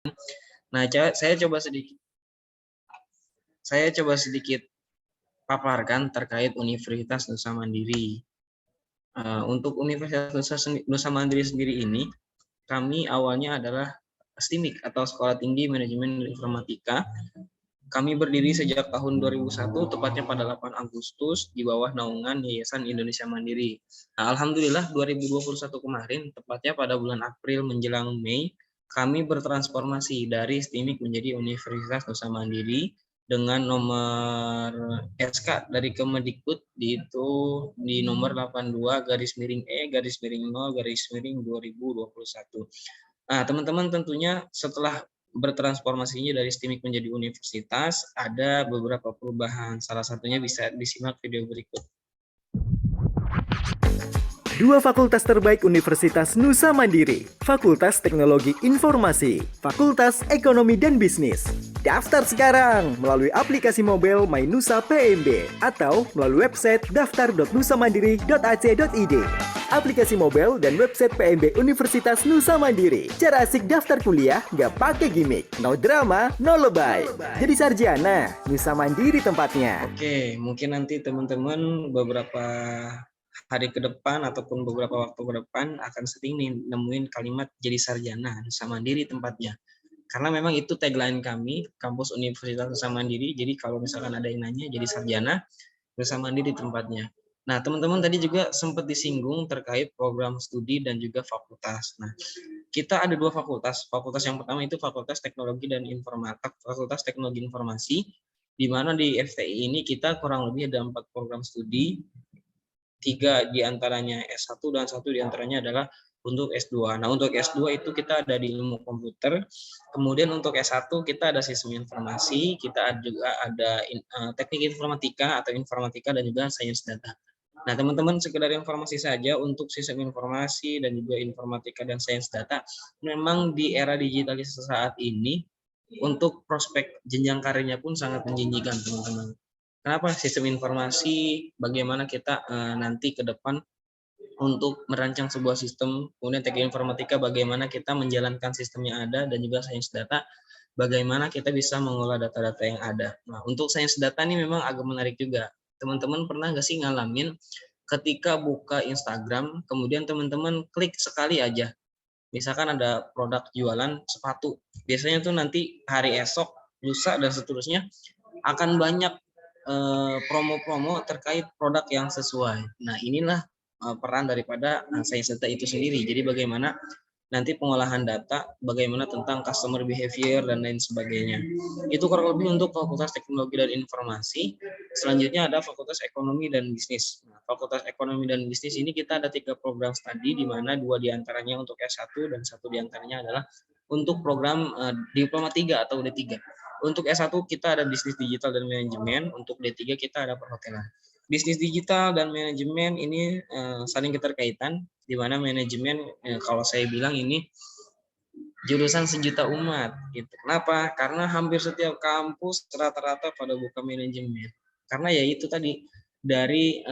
Nah, saya coba sedikit paparkan terkait Universitas Nusa Mandiri. Untuk Universitas Nusa Mandiri sendiri ini, kami awalnya adalah STIMIK atau Sekolah Tinggi Manajemen Informatika. Kami berdiri sejak tahun 2001, tepatnya pada 8 Agustus, di bawah naungan Yayasan Indonesia Mandiri. Nah, alhamdulillah 2021 kemarin, tepatnya pada bulan April menjelang Mei, kami bertransformasi dari STIMIK menjadi Universitas Nusa Mandiri dengan nomor SK dari Kemendikbud itu di nomor 82/E/0/2021. Nah, teman-teman tentunya setelah bertransformasinya dari STIMIK menjadi universitas, ada beberapa perubahan. Salah satunya bisa disimak video berikut. Dua fakultas terbaik Universitas Nusa Mandiri, Fakultas Teknologi Informasi, Fakultas Ekonomi dan Bisnis. Daftar sekarang melalui aplikasi mobile MyNusa PMB atau melalui website daftar.nusamandiri.ac.id. Aplikasi mobile dan website PMB Universitas Nusa Mandiri. Cara asik daftar kuliah gak pakai gimmick. No drama, no lebay. Jadi sarjana, Nusa Mandiri tempatnya. Oke, mungkin nanti teman-teman beberapa hari ke depan ataupun beberapa waktu ke depan akan sering nih nemuin kalimat jadi sarjana Nusa Mandiri tempatnya. Karena memang itu tagline kami, kampus Universitas Nusa Mandiri. Jadi kalau misalkan ada yang nanya jadi sarjana Nusa Mandiri tempatnya. Nah, teman-teman tadi juga sempat disinggung terkait program studi dan juga fakultas. Nah, kita ada dua fakultas. Fakultas yang pertama itu Fakultas Teknologi dan Informatika, Fakultas Teknologi Informasi, di mana di FTI ini kita kurang lebih ada 4 program studi, 3 diantaranya S1 dan 1 diantaranya adalah untuk S2. Nah, untuk S2 itu kita ada di ilmu komputer, kemudian untuk S1 kita ada sistem informasi, kita juga ada teknik informatika atau informatika dan juga sains data. Nah, teman-teman sekedar informasi saja untuk sistem informasi dan juga informatika dan sains data, memang di era digitalisasi saat ini untuk prospek jenjang karirnya pun sangat menjanjikan, teman-teman. Kenapa sistem informasi, bagaimana kita nanti ke depan untuk merancang sebuah sistem, kemudian teknik informatika bagaimana kita menjalankan sistem yang ada, dan juga sains data bagaimana kita bisa mengolah data-data yang ada. Nah, untuk sains data ini memang agak menarik juga. Teman-teman pernah nggak sih ngalamin ketika buka Instagram, kemudian teman-teman klik sekali aja, misalkan ada produk jualan sepatu, biasanya tuh nanti hari esok, lusa, dan seterusnya akan banyak promo-promo terkait produk yang sesuai. Nah, inilah peran daripada sains data itu sendiri. Jadi bagaimana nanti pengolahan data, bagaimana tentang customer behavior dan lain sebagainya. Itu kurang lebih untuk Fakultas Teknologi dan Informasi. Selanjutnya ada Fakultas Ekonomi dan Bisnis. Nah, Fakultas Ekonomi dan Bisnis ini kita ada 3 program studi, di mana 2 diantaranya untuk S1 dan 1 diantaranya adalah untuk program Diploma 3 atau D3. Untuk S1 kita ada Bisnis Digital dan Manajemen, untuk D3 kita ada Perhotelan. Bisnis digital dan manajemen ini saling keterkaitan, di mana manajemen kalau saya bilang ini jurusan sejuta umat gitu. Kenapa? Karena hampir setiap kampus rata-rata pada buka manajemen. Karena ya itu tadi, dari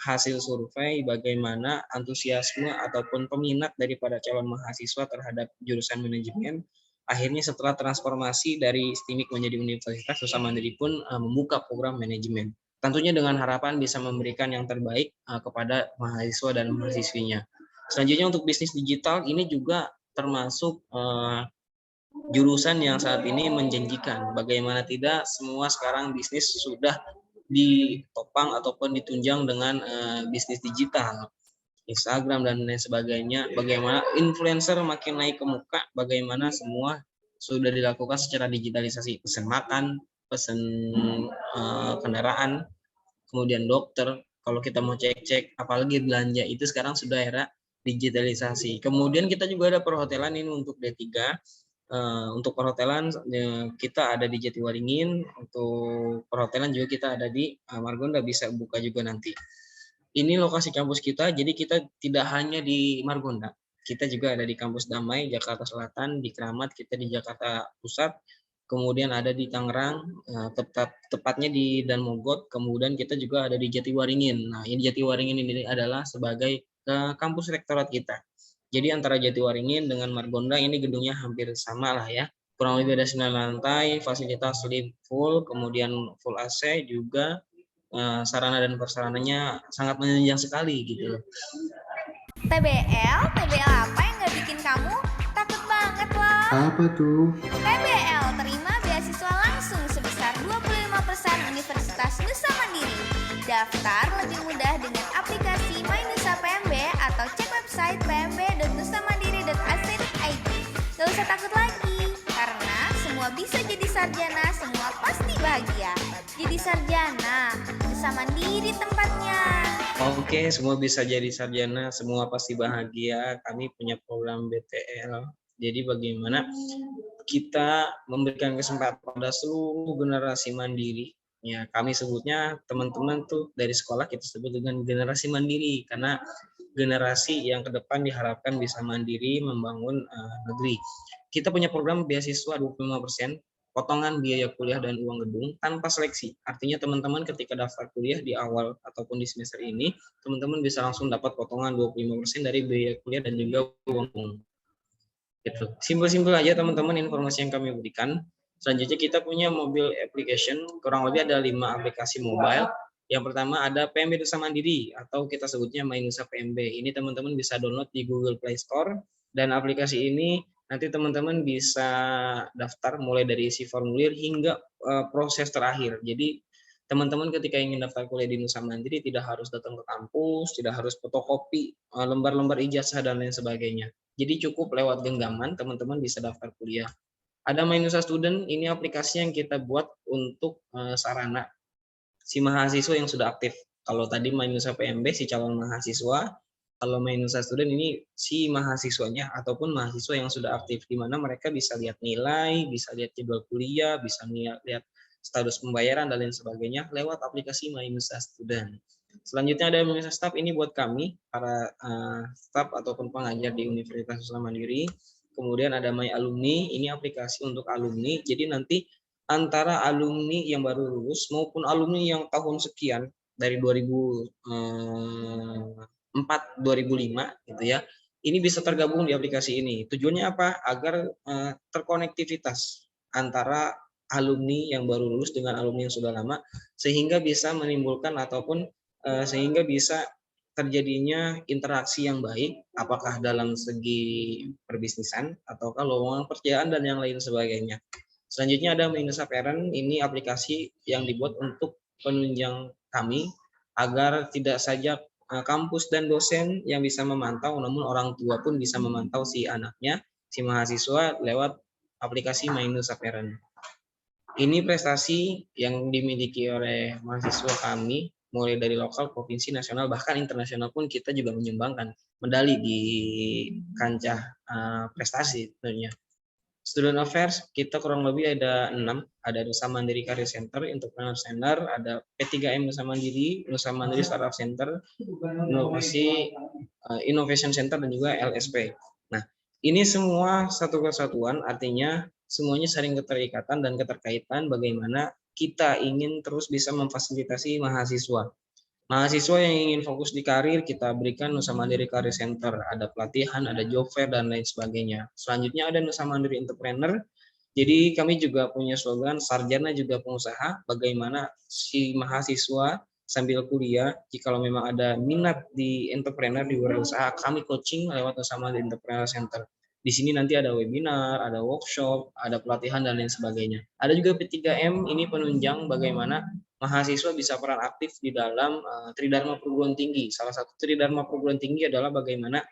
hasil survei bagaimana antusiasme ataupun peminat daripada calon mahasiswa terhadap jurusan manajemen, akhirnya setelah transformasi dari STIMIK menjadi Universitas Nusa Mandiri pun membuka program manajemen. Tentunya dengan harapan bisa memberikan yang terbaik kepada mahasiswa dan mahasiswinya. Selanjutnya untuk bisnis digital ini juga termasuk jurusan yang saat ini menjanjikan. Bagaimana tidak, semua sekarang bisnis sudah ditopang ataupun ditunjang dengan bisnis digital, Instagram dan lain sebagainya. Bagaimana influencer makin naik ke muka, bagaimana semua sudah dilakukan secara digitalisasi, pesan makan, pesan kendaraan, kemudian dokter, kalau kita mau cek-cek, apalagi belanja, itu sekarang sudah era digitalisasi. Kemudian kita juga ada perhotelan ini untuk D3. Untuk perhotelan kita ada di Jatiwaringin, untuk perhotelan juga kita ada di Margonda, bisa buka juga nanti. Ini lokasi kampus kita, jadi kita tidak hanya di Margonda, kita juga ada di Kampus Damai, Jakarta Selatan, di Keramat kita di Jakarta Pusat, kemudian ada di Tangerang, tepatnya di Danmogot, kemudian kita juga ada di Jatiwaringin. Nah, ini Jatiwaringin ini adalah sebagai kampus rektorat kita. Jadi antara Jatiwaringin dengan Margonda ini gedungnya hampir sama lah ya. kurang lebih ada 9 lantai, fasilitas lift full, kemudian full AC juga, sarana dan prasarananya sangat menunjang sekali gitu. TBL apa yang nggak bikin kamu takut banget loh? Apa tuh? TBL terima beasiswa langsung sebesar 25% Universitas Nusa Mandiri. Daftar lebih mudah dengan aplikasi My Nusa PMB atau cek website pmb.nusamandiri.ac.id. Gak usah takut lagi, karena semua bisa jadi sarjana, semua pasti bahagia. Jadi sarjana, Nusa Mandiri tempatnya. Oke, semua bisa jadi sarjana, semua pasti bahagia. Kami punya program BTL. Jadi bagaimana kita memberikan kesempatan pada seluruh generasi mandiri. Ya, kami sebutnya teman-teman tuh dari sekolah kita sebut dengan generasi mandiri karena generasi yang ke depan diharapkan bisa mandiri membangun negeri. Kita punya program beasiswa 25%, potongan biaya kuliah dan uang gedung tanpa seleksi. Artinya teman-teman ketika daftar kuliah di awal ataupun di semester ini, teman-teman bisa langsung dapat potongan 25% dari biaya kuliah dan juga uang gedung. Gitu. Simpel-simpel aja teman-teman informasi yang kami berikan. Selanjutnya kita punya mobile application, kurang lebih ada 5 aplikasi mobile. Yang pertama ada PMB Nusa Mandiri atau kita sebutnya My Nusa PMB. Ini teman-teman bisa download di Google Play Store dan aplikasi ini nanti teman-teman bisa daftar mulai dari isi formulir hingga proses terakhir. Jadi teman-teman ketika ingin daftar kuliah di Nusa Mandiri tidak harus datang ke kampus, tidak harus fotokopi lembar-lembar ijazah dan lain sebagainya. Jadi cukup lewat genggaman teman-teman bisa daftar kuliah. Ada My Nusa Student, ini aplikasi yang kita buat untuk sarana si mahasiswa yang sudah aktif. Kalau tadi My Nusa PMB si calon mahasiswa, kalau My Nusa Student ini si mahasiswanya ataupun mahasiswa yang sudah aktif, di mana mereka bisa lihat nilai, bisa lihat jadwal kuliah, bisa lihat status pembayaran dan lain sebagainya lewat aplikasi My Nusa Student. Selanjutnya ada My Nusa Staff, ini buat kami para staff ataupun pengajar di Universitas Nusa Mandiri. Kemudian ada My Alumni, ini aplikasi untuk alumni. Jadi nanti antara alumni yang baru lulus maupun alumni yang tahun sekian dari 2004 2005 gitu ya. Ini bisa tergabung di aplikasi ini. Tujuannya apa? Agar terkonektivitas antara alumni yang baru lulus dengan alumni yang sudah lama sehingga bisa menimbulkan ataupun sehingga bisa terjadinya interaksi yang baik, apakah dalam segi perbisnisan ataukah lowongan pekerjaan dan yang lain sebagainya. Selanjutnya ada My Nusa Parent, ini aplikasi yang dibuat untuk penunjang kami agar tidak saja kampus dan dosen yang bisa memantau, namun orang tua pun bisa memantau si anaknya, si mahasiswa lewat aplikasi My Nusa Parent. Ini prestasi yang dimiliki oleh mahasiswa kami, mulai dari lokal, provinsi, nasional, bahkan internasional pun kita juga menyumbangkan medali di kancah prestasi tentunya. Student Affairs, kita kurang lebih ada 6, ada Nusa Mandiri Career Center, Entrepreneur Center, ada P3M Nusa Mandiri Startup Center, Innovation Center, dan juga LSP. Nah, ini semua satu kesatuan, artinya semuanya saling keterikatan dan keterkaitan bagaimana kita ingin terus bisa memfasilitasi mahasiswa. Mahasiswa yang ingin fokus di karir, kita berikan Nusa Mandiri Career Center. Ada pelatihan, ada job fair, dan lain sebagainya. Selanjutnya ada Nusa Mandiri Entrepreneur. Jadi kami juga punya slogan, sarjana juga pengusaha, bagaimana si mahasiswa sambil kuliah, jika memang ada minat di entrepreneur, di wirausaha, kami coaching lewat Nusa Mandiri Entrepreneur Center. Di sini nanti ada webinar, ada workshop, ada pelatihan, dan lain sebagainya. Ada juga P3M, ini penunjang bagaimana mahasiswa bisa peran aktif di dalam Tridharma Perguruan Tinggi. Salah satu Tridharma Perguruan Tinggi adalah bagaimana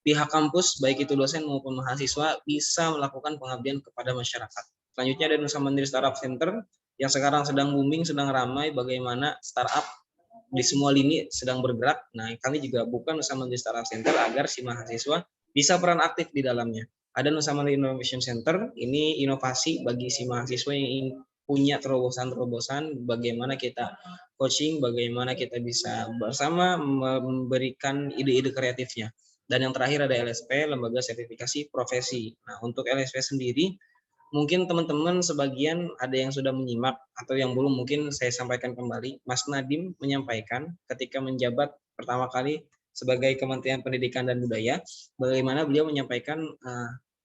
pihak kampus, baik itu dosen maupun mahasiswa, bisa melakukan pengabdian kepada masyarakat. Selanjutnya ada Nusa Mandiri Startup Center, yang sekarang sedang booming, sedang ramai, bagaimana startup di semua lini sedang bergerak. Nah, kami juga buka Nusa Mandiri Startup Center agar si mahasiswa bisa peran aktif di dalamnya. Ada Nusa Mandiri Innovation Center, ini inovasi bagi si mahasiswa yang ingin punya terobosan-terobosan, bagaimana kita coaching, bagaimana kita bisa bersama memberikan ide-ide kreatifnya. Dan yang terakhir ada LSP, Lembaga Sertifikasi Profesi. Nah, untuk LSP sendiri, mungkin teman-teman sebagian ada yang sudah menyimak atau yang belum, mungkin saya sampaikan kembali. Mas Nadiem menyampaikan ketika menjabat pertama kali sebagai Kementerian Pendidikan dan Budaya, bagaimana beliau menyampaikan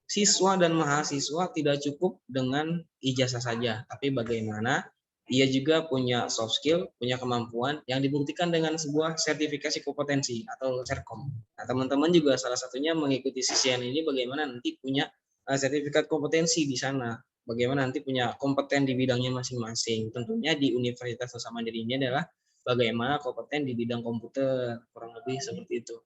siswa dan mahasiswa tidak cukup dengan ijazah saja, tapi bagaimana ia juga punya soft skill, punya kemampuan yang dibuktikan dengan sebuah sertifikasi kompetensi atau serkom. Nah, teman-teman juga salah satunya mengikuti sisian ini bagaimana nanti punya sertifikat kompetensi di sana, bagaimana nanti punya kompeten di bidangnya masing-masing. Tentunya di Universitas Nusa Mandiri ini adalah bagaimana kompeten di bidang komputer, kurang lebih seperti itu.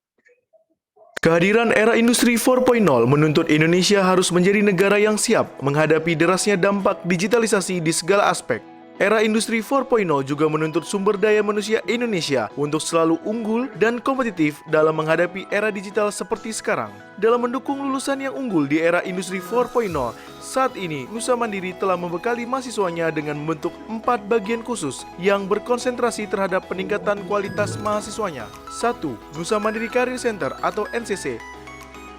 Kehadiran era industri 4.0 menuntut Indonesia harus menjadi negara yang siap menghadapi derasnya dampak digitalisasi di segala aspek. Era industri 4.0 juga menuntut sumber daya manusia Indonesia untuk selalu unggul dan kompetitif dalam menghadapi era digital seperti sekarang. Dalam mendukung lulusan yang unggul di era industri 4.0, saat ini Nusa Mandiri telah membekali mahasiswanya dengan membentuk 4 bagian khusus yang berkonsentrasi terhadap peningkatan kualitas mahasiswanya. 1. Nusa Mandiri Career Center atau NCC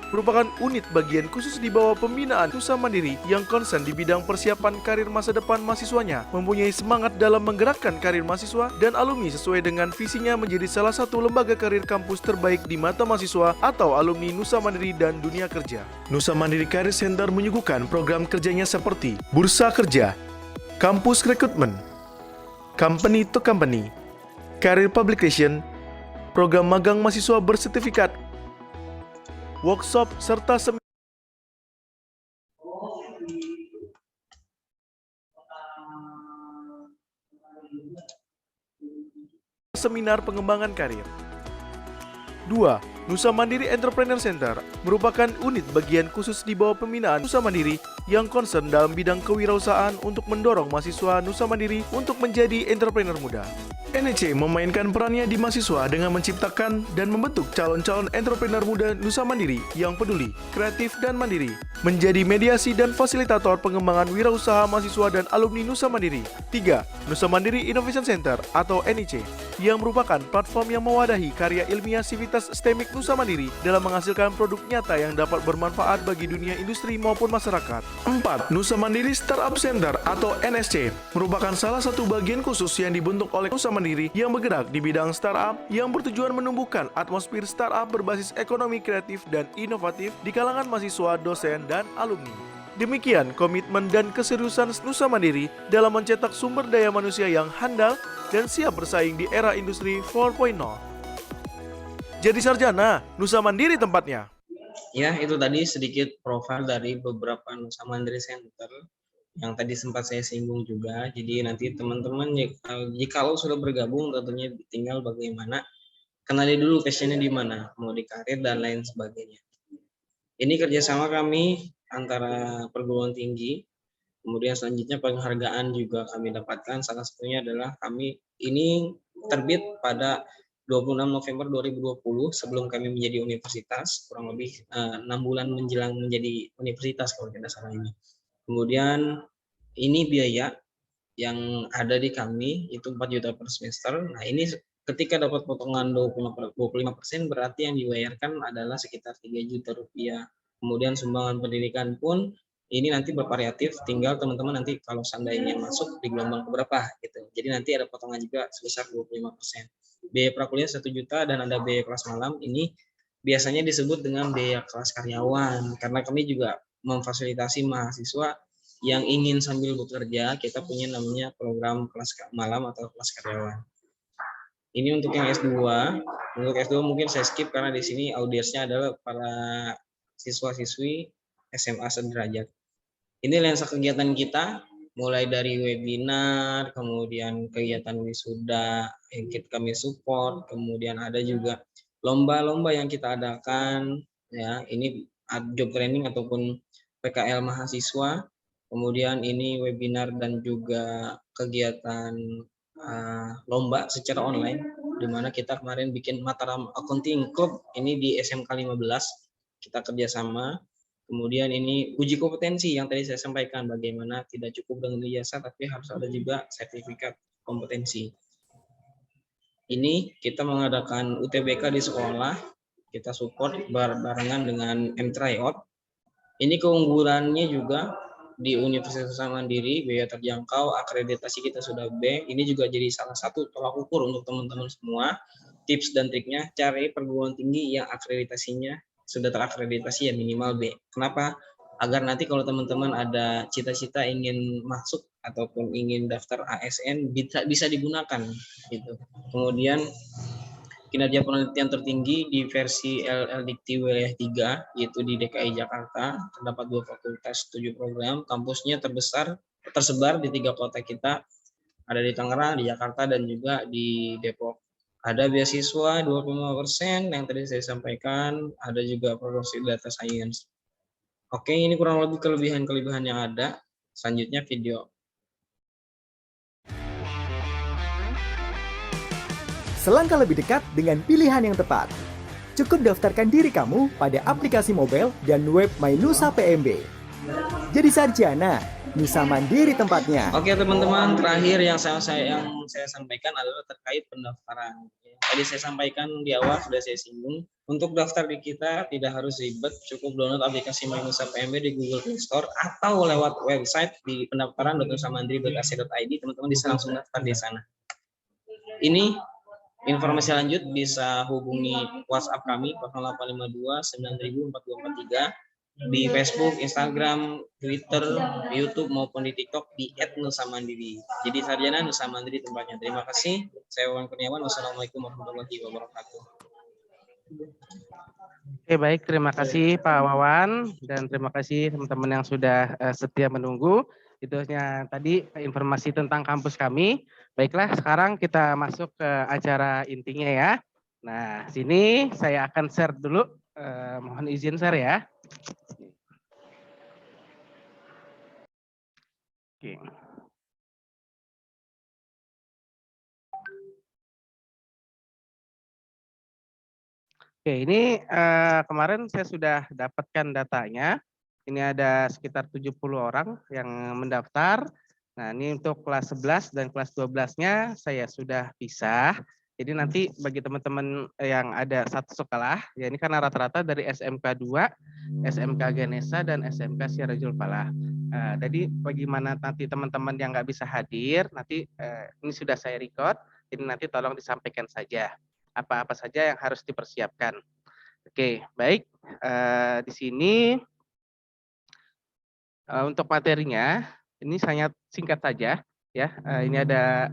merupakan unit bagian khusus di bawah pembinaan Nusa Mandiri yang konsen di bidang persiapan karir masa depan mahasiswanya, mempunyai semangat dalam menggerakkan karir mahasiswa dan alumni sesuai dengan visinya menjadi salah satu lembaga karir kampus terbaik di mata mahasiswa atau alumni Nusa Mandiri dan dunia kerja. Nusa Mandiri Career Center menyuguhkan program kerjanya seperti Bursa Kerja, Kampus Rekrutmen, Company to Company, Career Publication, program magang mahasiswa bersertifikat, workshop, serta seminar pengembangan karir. 2. Nusa Mandiri Entrepreneur Center merupakan unit bagian khusus di bawah pembinaan Nusa Mandiri yang concern dalam bidang kewirausahaan untuk mendorong mahasiswa Nusa Mandiri untuk menjadi entrepreneur muda. NEC memainkan perannya di mahasiswa dengan menciptakan dan membentuk calon-calon entrepreneur muda Nusa Mandiri yang peduli, kreatif, dan mandiri, menjadi mediasi dan fasilitator pengembangan wirausaha mahasiswa dan alumni Nusa Mandiri. 3. Nusa Mandiri Innovation Center atau NIC yang merupakan platform yang mewadahi karya ilmiah sivitas STEMIK Nusa Mandiri dalam menghasilkan produk nyata yang dapat bermanfaat bagi dunia industri maupun masyarakat. 4. Nusa Mandiri Startup Center atau NSC merupakan salah satu bagian khusus yang dibentuk oleh Nusa Mandiri yang bergerak di bidang startup yang bertujuan menumbuhkan atmosfer startup berbasis ekonomi kreatif dan inovatif di kalangan mahasiswa, dosen, dan alumni. Demikian komitmen dan keseriusan Nusa Mandiri dalam mencetak sumber daya manusia yang handal dan siap bersaing di era industri 4.0. Jadi sarjana, Nusa Mandiri tempatnya. Ya, itu tadi sedikit profil dari beberapa Nusa Mandiri Center yang tadi sempat saya singgung juga. Jadi nanti teman-teman jikalau sudah bergabung tentunya tinggal bagaimana kenali dulu passionnya di mana, mau di karir dan lain sebagainya. Ini kerjasama kami antara perguruan tinggi, kemudian selanjutnya penghargaan juga kami dapatkan. Salah satunya adalah kami ini terbit pada 26 November 2020 sebelum kami menjadi universitas, kurang lebih 6 bulan menjelang menjadi universitas kalau tidak salah ini. Kemudian ini biaya yang ada di kami itu 4 juta per semester. Nah ini ketika dapat potongan 25% berarti yang dibayarkan adalah sekitar 3 juta rupiah. Kemudian sumbangan pendidikan pun ini nanti bervariatif, tinggal teman-teman nanti kalau seandainya masuk di gelombang keberapa gitu. Jadi nanti ada potongan juga sebesar 25%. Biaya prakuliah 1 juta dan ada biaya kelas malam, ini biasanya disebut dengan biaya kelas karyawan karena kami juga memfasilitasi mahasiswa yang ingin sambil bekerja. Kita punya namanya program kelas malam atau kelas karyawan. Ini untuk yang S2. Untuk S2 mungkin saya skip karena di sini audiensnya adalah para siswa-siswi SMA sederajat. Ini lensa kegiatan kita, mulai dari webinar, kemudian kegiatan wisuda yang kami support, kemudian ada juga lomba-lomba yang kita adakan, ya ini job training ataupun PKL mahasiswa, kemudian ini webinar dan juga kegiatan lomba secara online, di mana kita kemarin bikin Mataram Accounting Club, ini di SMK 15, kita kerjasama. Kemudian ini uji kompetensi yang tadi saya sampaikan, bagaimana tidak cukup dengan ijazah, tapi harus ada juga sertifikat kompetensi. Ini kita mengadakan UTBK di sekolah, kita support barengan dengan M-Tryout. Ini keunggulannya juga di Universitas Nusa Mandiri, biaya terjangkau, akreditasi kita sudah B. Ini juga jadi salah satu tolak ukur untuk teman-teman semua. Tips dan triknya, cari perguruan tinggi yang akreditasinya sudah terakreditasi ya minimal B. Kenapa? agar nanti kalau teman-teman ada cita-cita ingin masuk ataupun ingin daftar ASN bisa digunakan gitu. Kemudian kinerja penelitian tertinggi di versi LLDikti wilayah 3 yaitu di DKI Jakarta, terdapat 2 fakultas, 7 program, kampusnya tersebar di 3 kota kita, ada di Tangerang, di Jakarta, dan juga di Depok. Ada beasiswa 25% yang tadi saya sampaikan, ada juga promosi data science. Oke, ini kurang lebih kelebihan-kelebihan yang ada. Selanjutnya video. Selangkah lebih dekat dengan pilihan yang tepat. Cukup daftarkan diri kamu pada aplikasi mobile dan web My Nusa PMB. Jadi sarjana, Nusa Mandiri tempatnya. Oke teman-teman, terakhir yang saya sampaikan adalah terkait pendaftaran. Tadi saya sampaikan di awal, sudah saya singgung. Untuk daftar di kita tidak harus ribet, cukup download aplikasi My Nusa PMB di Google Play Store atau lewat website di pendaftaran.nusamandiri.ac.id, teman-teman bisa langsung daftar di sana. Ini informasi lanjut bisa hubungi WhatsApp kami 0852 9000 4243 di Facebook, Instagram, Twitter, YouTube maupun di TikTok di @nusamandiri. Jadi sarjana Nusa Mandiri tempatnya. Terima kasih. Saya Wawan Kurniawan. Wassalamualaikum warahmatullahi wabarakatuh. Oke, baik, terima kasih Pak Wawan dan terima kasih teman-teman yang sudah setia menunggu. Itu hanya tadi informasi tentang kampus kami. Baiklah, sekarang kita masuk ke acara intinya ya. Nah, sini saya akan share dulu. Mohon izin share ya. Oke. Oke, ini kemarin saya sudah dapatkan datanya. Ini ada sekitar 70 orang yang mendaftar. Nah, ini untuk kelas 11 dan kelas 12-nya saya sudah pisah. Jadi nanti bagi teman-teman yang ada satu sekolah, ya ini karena rata-rata dari SMK 2, SMK Ganesha, dan SMK Syarajul Falah. Jadi bagaimana nanti teman-teman yang nggak bisa hadir, nanti ini sudah saya record, jadi nanti tolong disampaikan saja apa-apa saja yang harus dipersiapkan. Oke, baik. Di sini untuk materinya ini sangat singkat saja ya. Ini ada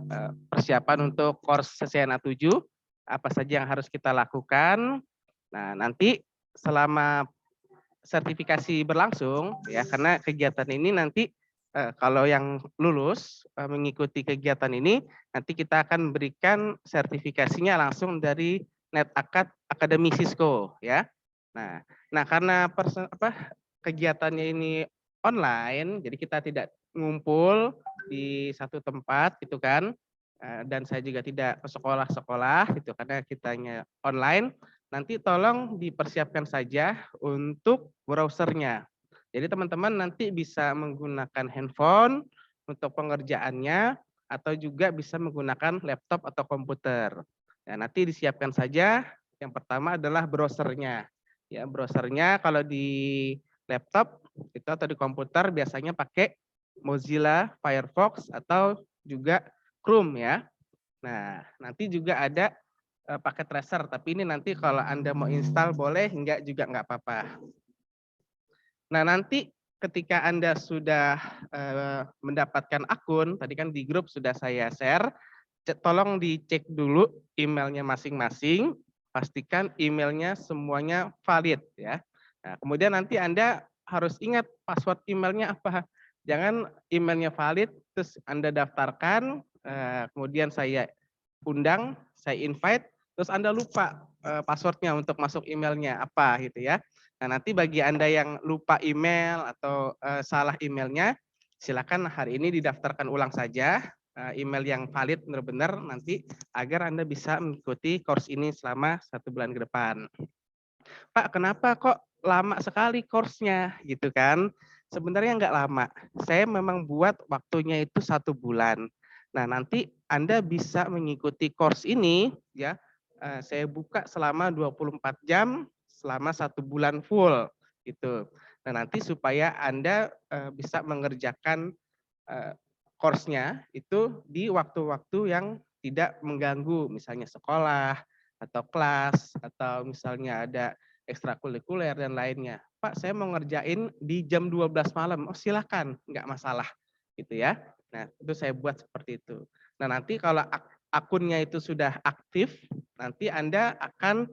persiapan untuk course CCNA 7, apa saja yang harus kita lakukan. Nah, nanti selama sertifikasi berlangsung ya, karena kegiatan ini nanti kalau yang lulus mengikuti kegiatan ini, nanti kita akan berikan sertifikasinya langsung dari NetAkad Akademi Cisco ya. Nah karena kegiatannya ini online, jadi kita tidak ngumpul di satu tempat gitu kan, dan saya juga tidak ke sekolah-sekolah gitu karena kitanya online. Nanti tolong dipersiapkan saja untuk browsernya. Jadi teman-teman nanti bisa menggunakan handphone untuk pengerjaannya atau juga bisa menggunakan laptop atau komputer. Nah, nanti disiapkan saja. Yang pertama adalah browsernya. Ya, browsernya kalau di laptop itu atau di komputer biasanya pakai Mozilla Firefox atau juga Chrome ya. Nah, nanti juga ada paket tracer, tapi ini nanti kalau Anda mau install boleh, enggak juga enggak apa-apa. Nah, nanti ketika Anda sudah mendapatkan akun, tadi kan di grup sudah saya share, tolong dicek dulu emailnya masing-masing, pastikan emailnya semuanya valid ya. Nah, kemudian nanti Anda harus ingat password emailnya apa. Jangan emailnya valid, terus Anda daftarkan, kemudian saya undang, saya invite, terus Anda lupa passwordnya untuk masuk emailnya apa gitu ya. Nah, nanti bagi Anda yang lupa email atau salah emailnya, silakan hari ini didaftarkan ulang saja email yang valid benar-benar nanti agar Anda bisa mengikuti course ini selama 1 bulan ke depan. Pak, kenapa kok lama sekali course-nya gitu kan? Sebenarnya nggak lama. Saya memang buat waktunya itu 1 bulan. Nah, nanti Anda bisa mengikuti course ini ya. Saya buka selama 24 jam selama 1 bulan full gitu. Nah, nanti supaya Anda bisa mengerjakan course-nya itu di waktu-waktu yang tidak mengganggu, misalnya sekolah atau kelas atau misalnya ada ekstrakurikuler dan lainnya. Pak, saya mau ngerjain di jam 12 malam. Oh, silakan, nggak masalah gitu ya. Nah, itu saya buat seperti itu. Nah, nanti kalau akunnya itu sudah aktif, nanti Anda akan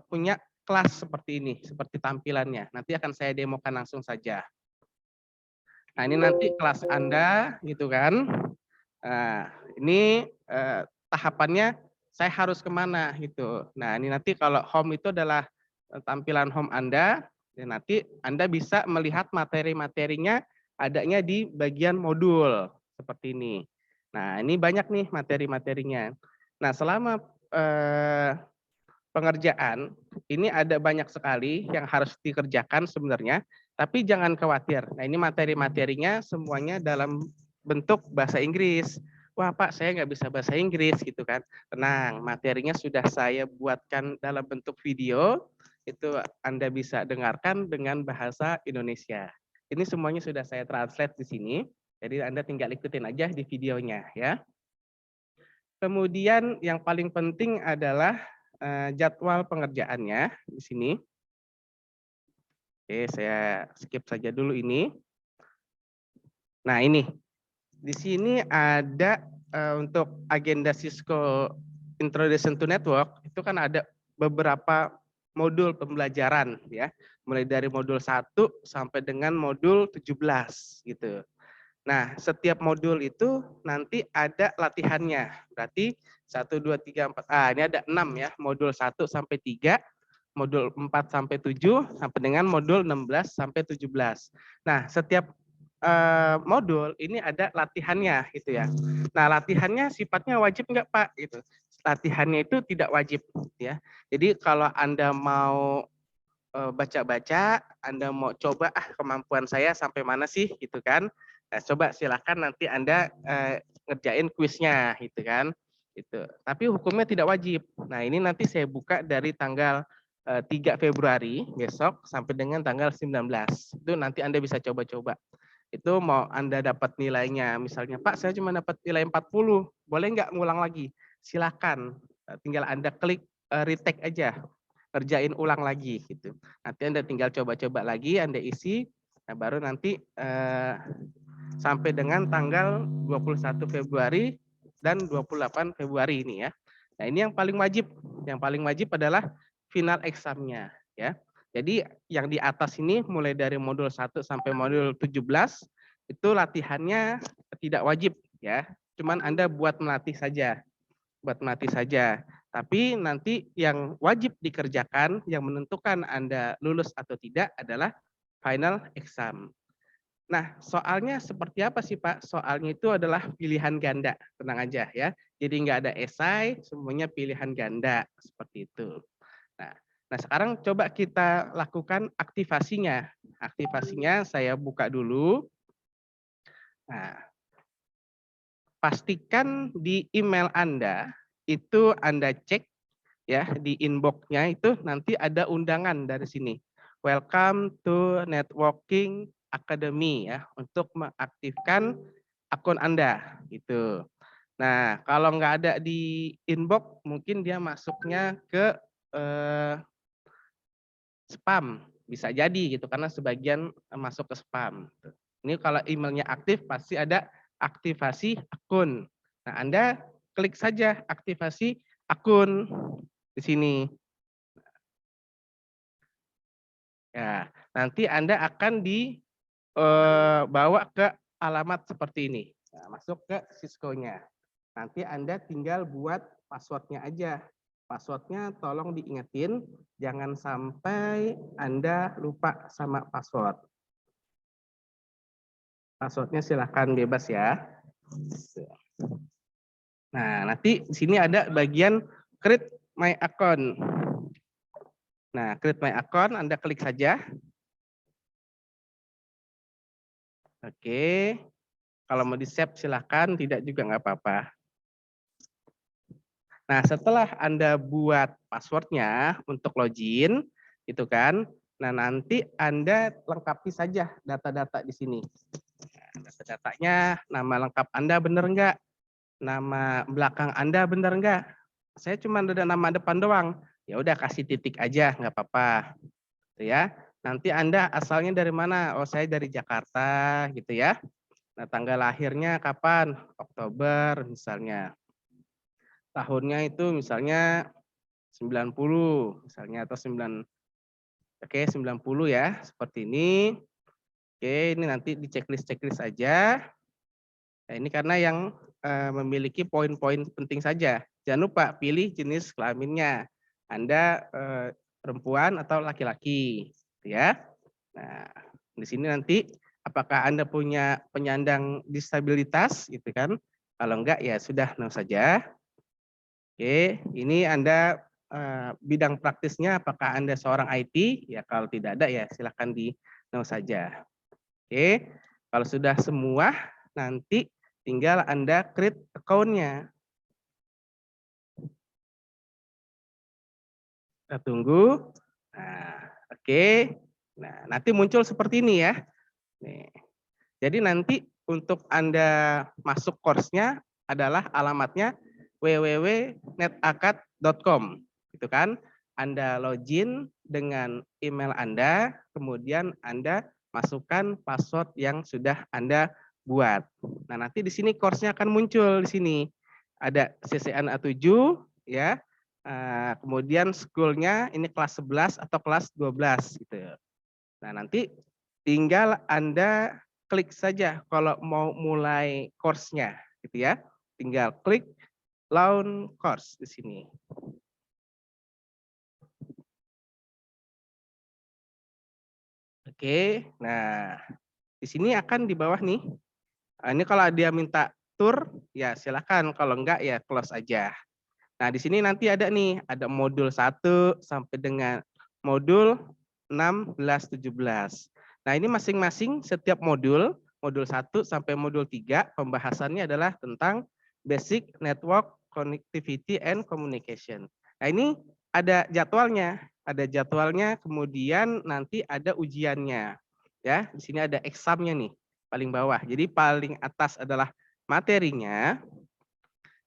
punya kelas seperti ini, seperti tampilannya. Nanti akan saya demokan langsung saja. Nah, ini nanti kelas Anda gitu kan. Nah, ini tahapannya saya harus kemana gitu. Nah, ini nanti kalau home itu adalah tampilan home Anda, dan nanti Anda bisa melihat materi-materinya adanya di bagian modul seperti ini. Nah, ini banyak nih materi-materinya. Nah, selama pengerjaan ini ada banyak sekali yang harus dikerjakan sebenarnya, tapi jangan khawatir. Nah, ini materi-materinya semuanya dalam bentuk bahasa Inggris. Wah, Pak, saya nggak bisa bahasa Inggris gitu kan. Tenang, materinya sudah saya buatkan dalam bentuk video, itu Anda bisa dengarkan dengan bahasa Indonesia. Ini semuanya sudah saya translate di sini, jadi Anda tinggal ikutin aja di videonya ya. Kemudian yang paling penting adalah jadwal pengerjaannya di sini. Oke, saya skip saja dulu ini. Nah, ini di sini ada untuk agenda Cisco Introduction to Network, itu kan ada beberapa modul pembelajaran ya, mulai dari modul 1 sampai dengan modul 17 gitu. Nah, setiap modul itu nanti ada latihannya. Berarti 1, 2, 3, 4. Ini ada 6 ya, modul 1 sampai 3, modul 4 sampai 7, sampai dengan modul 16 sampai 17. Nah, setiap modul ini ada latihannya gitu ya. Nah, latihannya sifatnya wajib enggak, Pak? Gitu. Latihannya itu tidak wajib ya. Jadi kalau Anda mau baca-baca, Anda mau coba kemampuan saya sampai mana sih gitu kan. Nah, coba silakan nanti Anda ngerjain kuisnya gitu kan. Itu. Tapi hukumnya tidak wajib. Nah, ini nanti saya buka dari tanggal 3 Februari besok sampai dengan tanggal 19. Itu nanti Anda bisa coba-coba. Itu mau Anda dapat nilainya, misalnya Pak saya cuma dapat nilai 40, boleh nggak ngulang lagi? Silakan, tinggal Anda klik retake aja, kerjain ulang lagi gitu. Nanti Anda tinggal coba-coba lagi, Anda isi, nah baru nanti sampai dengan tanggal 21 Februari dan 28 Februari ini ya. Nah, ini yang paling wajib. Yang paling wajib adalah final examnya ya. Jadi yang di atas ini mulai dari modul 1 sampai modul 17 itu latihannya tidak wajib ya. Cuman Anda buat melatih saja. Buat melatih saja. Tapi nanti yang wajib dikerjakan yang menentukan Anda lulus atau tidak adalah final exam. Nah, soalnya seperti apa sih Pak? Soalnya itu adalah pilihan ganda, tenang aja ya. Jadi nggak ada esai, semuanya pilihan ganda seperti itu. Nah, sekarang coba kita lakukan aktivasinya. Aktivasinya saya buka dulu. Nah, pastikan di email Anda itu Anda cek ya di inbox-nya itu nanti ada undangan dari sini. Welcome to Networking Academy ya untuk mengaktifkan akun Anda gitu. Nah, kalau nggak ada di inbox mungkin dia masuknya ke spam, bisa jadi gitu karena sebagian masuk ke spam. Ini kalau emailnya aktif pasti ada aktivasi akun. Nah, Anda klik saja aktivasi akun di sini. Ya, nanti Anda akan dibawa ke alamat seperti ini. Nah, masuk ke Cisco-nya. Nanti Anda tinggal buat password-nya aja. Password-nya tolong diingetin, jangan sampai Anda lupa sama password. Password-nya silahkan bebas ya. Nah, nanti di sini ada bagian create my account. Nah, create my account, Anda klik saja. Oke, kalau mau di-save silahkan, tidak juga nggak apa-apa. Nah, setelah Anda buat passwordnya untuk login, gitu kan. Nah, nanti Anda lengkapi saja data-data di sini. Nah, data-datanya, nama lengkap Anda benar enggak? Nama belakang Anda benar enggak? Saya cuma ada nama depan doang. ya udah kasih titik aja, nggak apa-apa, gitu ya. Nanti Anda asalnya dari mana? Oh, saya dari Jakarta, gitu ya. Nah, tanggal lahirnya kapan? Oktober misalnya. Tahunnya itu misalnya 90 misalnya atau 90 ya, seperti ini. Oke, ini nanti di checklist aja. Nah, ini karena yang memiliki poin-poin penting saja. Jangan lupa pilih jenis kelaminnya. Anda perempuan atau laki-laki, ya. Nah, di sini nanti apakah Anda punya penyandang disabilitas, gitu kan? Kalau enggak ya sudah no saja. Oke, ini Anda bidang praktisnya apakah Anda seorang IT? Ya kalau tidak ada ya silakan di no saja. Oke, kalau sudah semua nanti tinggal Anda create account-nya. Kita tunggu. Nah, oke. Nah, nanti muncul seperti ini ya. Nih. Jadi nanti untuk Anda masuk course-nya adalah alamatnya www.netakad.com. Gitu kan. Anda login dengan email Anda, kemudian Anda masukkan password yang sudah Anda buat. Nah, nanti di sini course-nya akan muncul di sini. Ada CCNA 7 ya. Kemudian school-nya ini kelas 11 atau kelas 12 gitu. Nah, nanti tinggal Anda klik saja kalau mau mulai course-nya gitu ya. Tinggal klik launch course di sini. Oke, nah di sini akan di bawah nih. Ini kalau dia minta tour ya silakan, kalau enggak ya close aja. Nah, di sini nanti ada nih, ada modul 1 sampai dengan modul 16, 17. Nah, ini masing-masing setiap modul, modul 1 sampai modul 3 pembahasannya adalah tentang basic network connectivity and communication. Nah, ini ada jadwalnya, kemudian nanti ada ujiannya. Ya, di sini ada examnya nih, paling bawah. Jadi paling atas adalah materinya.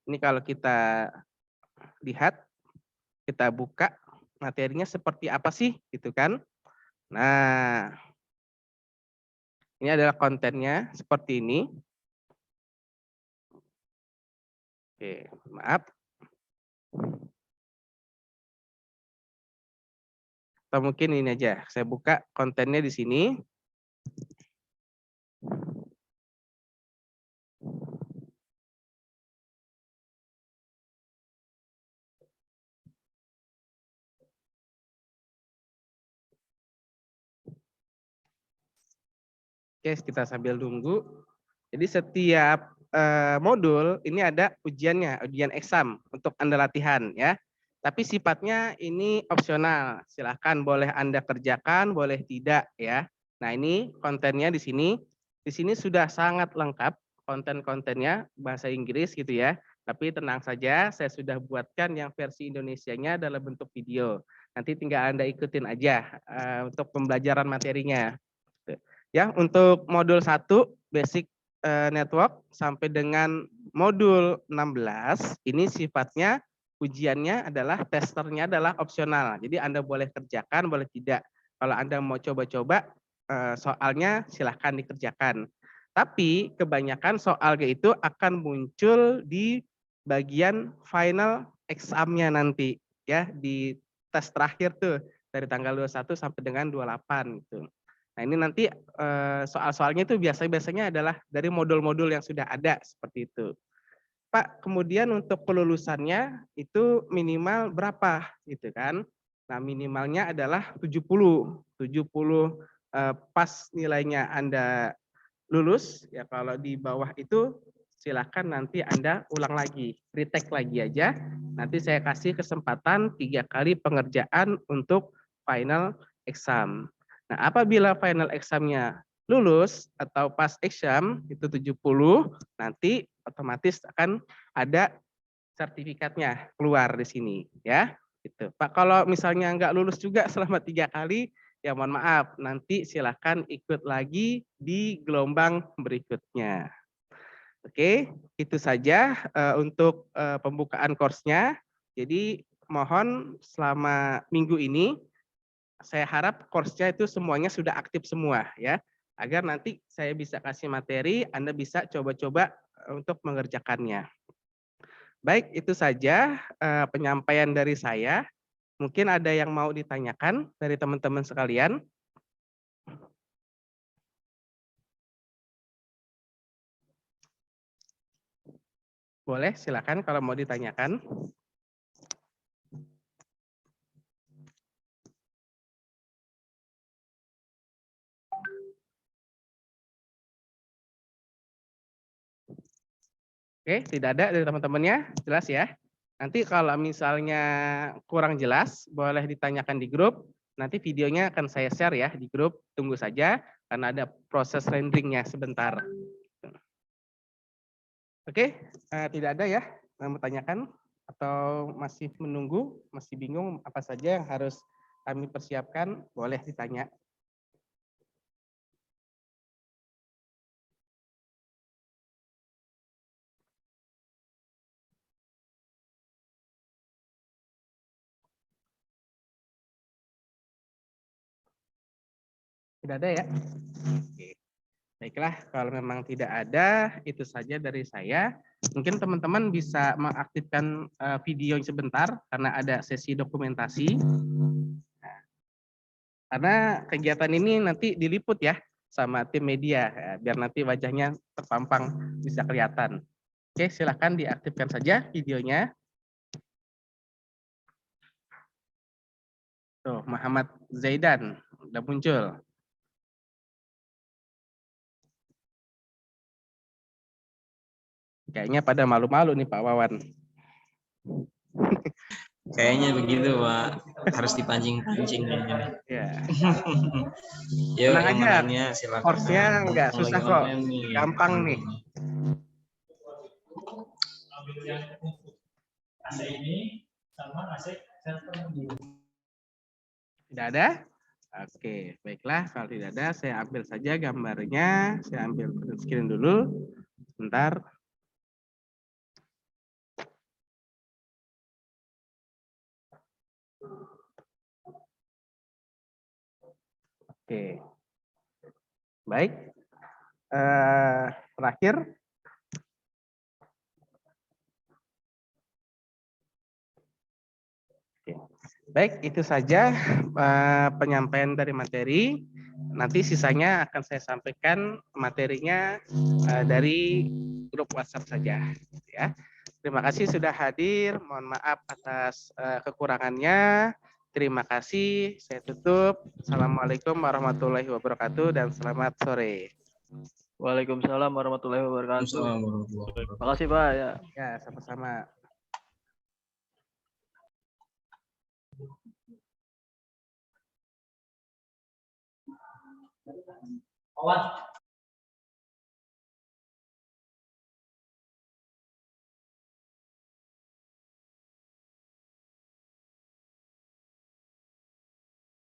Ini kalau kita lihat, kita buka materinya seperti apa sih gitu kan. Nah, ini adalah kontennya seperti ini. Oke, maaf. Atau mungkin ini aja, saya buka kontennya di sini. Oke, kita sambil tunggu. Jadi setiap modul ini ada ujiannya, ujian exam untuk Anda latihan ya. Tapi sifatnya ini opsional. Silahkan boleh Anda kerjakan, boleh tidak ya. Nah, ini kontennya di sini. Di sini sudah sangat lengkap konten-kontennya bahasa Inggris gitu ya. Tapi tenang saja, saya sudah buatkan yang versi Indonesianya dalam bentuk video. Nanti tinggal Anda ikutin aja untuk pembelajaran materinya. Ya, untuk modul 1 basic network sampai dengan modul 16 ini sifatnya ujiannya adalah testernya adalah opsional. Jadi Anda boleh kerjakan, boleh tidak. Kalau Anda mau coba-coba soalnya silahkan dikerjakan. Tapi kebanyakan soalnya itu akan muncul di bagian final examnya nanti ya, di tes terakhir tuh dari tanggal 21 sampai dengan 28 gitu. Nah, ini nanti soal-soalnya itu biasanya adalah dari modul-modul yang sudah ada seperti itu. Pak, kemudian untuk kelulusannya itu minimal berapa gitu kan? Nah, minimalnya adalah 70 pas nilainya Anda lulus ya, kalau di bawah itu silakan nanti Anda ulang lagi, retake lagi aja. Nanti saya kasih kesempatan 3 kali pengerjaan untuk final exam. Nah, apabila final examnya lulus atau pas exam itu 70, nanti otomatis akan ada sertifikatnya keluar di sini ya. Gitu. Pak, kalau misalnya nggak lulus juga selama 3 kali, ya mohon maaf, nanti silakan ikut lagi di gelombang berikutnya. Oke, itu saja untuk pembukaan course-nya. Jadi mohon selama minggu ini saya harap course-nya itu semuanya sudah aktif semua ya, agar nanti saya bisa kasih materi, Anda bisa coba-coba untuk mengerjakannya. Baik, itu saja penyampaian dari saya. Mungkin ada yang mau ditanyakan dari teman-teman sekalian. Boleh, silakan kalau mau ditanyakan. Oke, tidak ada dari teman-temannya, jelas ya. Nanti kalau misalnya kurang jelas, boleh ditanyakan di grup. Nanti videonya akan saya share ya di grup. Tunggu saja, karena ada proses renderingnya sebentar. Oke, tidak ada ya yang mau tanyakan atau masih menunggu, masih bingung apa saja yang harus kami persiapkan, boleh ditanya. Tidak ada ya? Oke. Baiklah, kalau memang tidak ada, itu saja dari saya. Mungkin teman-teman bisa mengaktifkan video sebentar, karena ada sesi dokumentasi. Nah, karena kegiatan ini nanti diliput ya, sama tim media, biar nanti wajahnya terpampang, bisa kelihatan. Oke, silakan diaktifkan saja videonya. Tuh, Muhammad Zaidan, udah muncul. Kayaknya pada malu-malu nih Pak Wawan. Kayaknya begitu, Pak. Harus dipancing-pancing. Ya. Yuk, Tenang yang aja, menanya silakan. course-nya nggak Mumpung susah lagi kok, online nih. gampang nih. Tidak ada? Oke, baiklah. Kalau tidak ada, saya ambil saja gambarnya. Saya ambil print screen dulu. Sebentar. Oke. Baik. Terakhir. Oke. Baik, itu saja penyampaian dari materi. Nanti sisanya akan saya sampaikan materinya dari grup WhatsApp saja. Ya. Terima kasih sudah hadir. Mohon maaf atas kekurangannya. Terima kasih. Saya tutup. Assalamualaikum warahmatullahi wabarakatuh dan selamat sore. Waalaikumsalam warahmatullahi wabarakatuh. Terima kasih Pak ya. Ya, sama-sama. Awas.